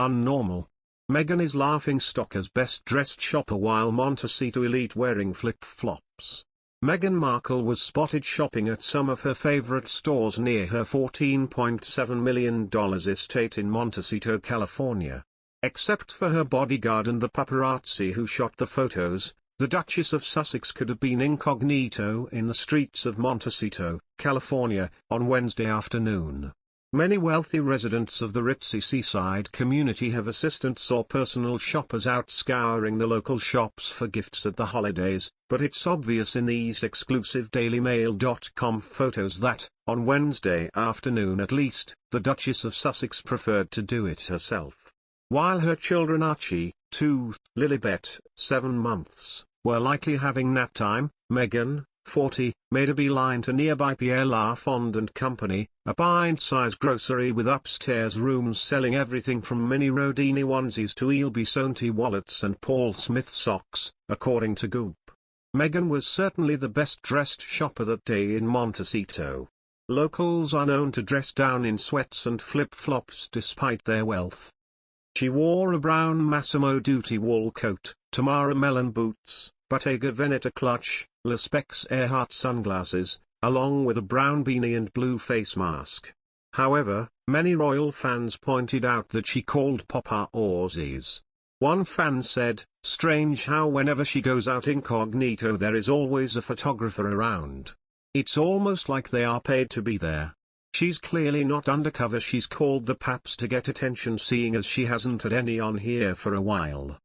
UNNORMAL. Meghan is laughingstock as best-dressed shopper while Montecito elite wearing flip-flops. Meghan Markle was spotted shopping at some of her favorite stores near her $14.7 million estate in Montecito, California. Except for her bodyguard and the paparazzi who shot the photos, the Duchess of Sussex could have been incognito in the streets of Montecito, California, on Wednesday afternoon. Many wealthy residents of the ritzy seaside community have assistants or personal shoppers out scouring the local shops for gifts at the holidays, but it's obvious in these exclusive dailymail.com photos that, on Wednesday afternoon at least, the Duchess of Sussex preferred to do it herself. While her children Archie, 2, Lilibet, 7 months, were likely having nap time, Meghan, 40, made a beeline to nearby Pierre Lafond and Company, a pint-sized grocery with upstairs rooms selling everything from mini Rodini onesies to Il Bisonti wallets and Paul Smith socks, according to Goop. Meghan was certainly the best-dressed shopper that day in Montecito. Locals are known to dress down in sweats and flip-flops despite their wealth. She wore a brown Massimo Dutti wool coat, Tamara melon boots, Bottega Veneta clutch, Le Specs Earhart sunglasses, along with a brown beanie and blue face mask. However, many royal fans pointed out that she called paparazzis. One fan said, "Strange how whenever she goes out incognito there is always a photographer around. It's almost like they are paid to be there. She's clearly not undercover. She's called the paps to get attention seeing as she hasn't had any on here for a while."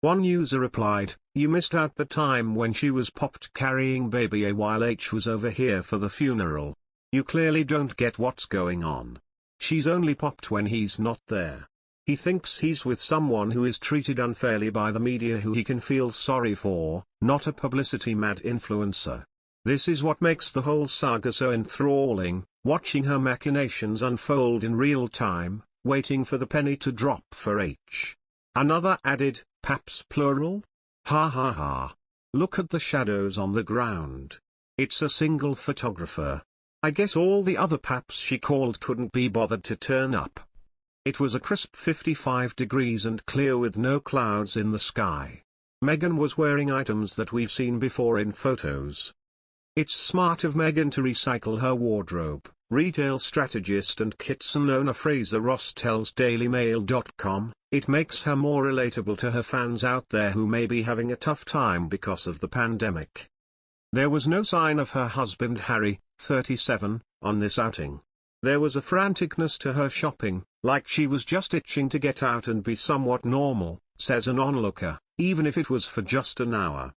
One user replied, "You missed out the time when she was popped carrying baby A while H was over here for the funeral. You clearly don't get what's going on. She's only popped when he's not there. He thinks he's with someone who is treated unfairly by the media who he can feel sorry for, not a publicity-mad influencer. This is what makes the whole saga so enthralling, watching her machinations unfold in real time, waiting for the penny to drop for H." Another added, "Paps plural? Ha ha ha. Look at the shadows on the ground. It's a single photographer. I guess all the other paps she called couldn't be bothered to turn up." It was a crisp 55 degrees and clear with no clouds in the sky. Meghan was wearing items that we've seen before in photos. It's smart of Meghan to recycle her wardrobe, retail strategist and kitson owner Fraser Ross tells dailymail.com. It makes her more relatable to her fans out there who may be having a tough time because of the pandemic. There was no sign of her husband Harry, 37, on this outing. There was a franticness to her shopping, like she was just itching to get out and be somewhat normal, says an onlooker, even if it was for just an hour.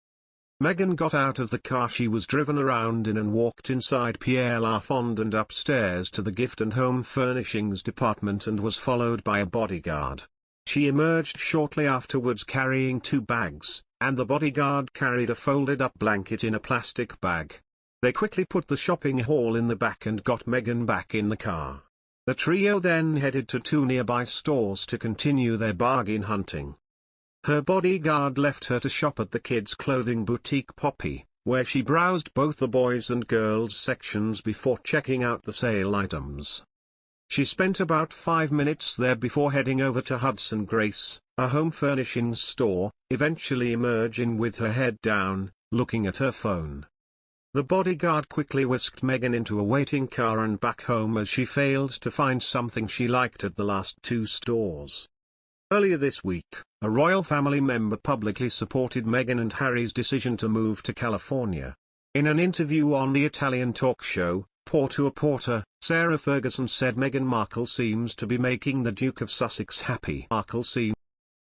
Meghan got out of the car she was driven around in and walked inside Pierre Lafond and upstairs to the gift and home furnishings department and was followed by a bodyguard. She emerged shortly afterwards carrying 2 bags, and the bodyguard carried a folded-up blanket in a plastic bag. They quickly put the shopping haul in the back and got Meghan back in the car. The trio then headed to 2 nearby stores to continue their bargain hunting. Her bodyguard left her to shop at the kids' clothing boutique Poppy, where she browsed both the boys' and girls' sections before checking out the sale items. She spent about 5 minutes there before heading over to Hudson Grace, a home furnishings store, eventually emerging with her head down, looking at her phone. The bodyguard quickly whisked Meghan into a waiting car and back home as she failed to find something she liked at the last 2 stores. Earlier this week, a royal family member publicly supported Meghan and Harry's decision to move to California. In an interview on the Italian talk show, Porto a Porter, Sarah Ferguson said Meghan Markle seems to be making the Duke of Sussex happy. Markle seems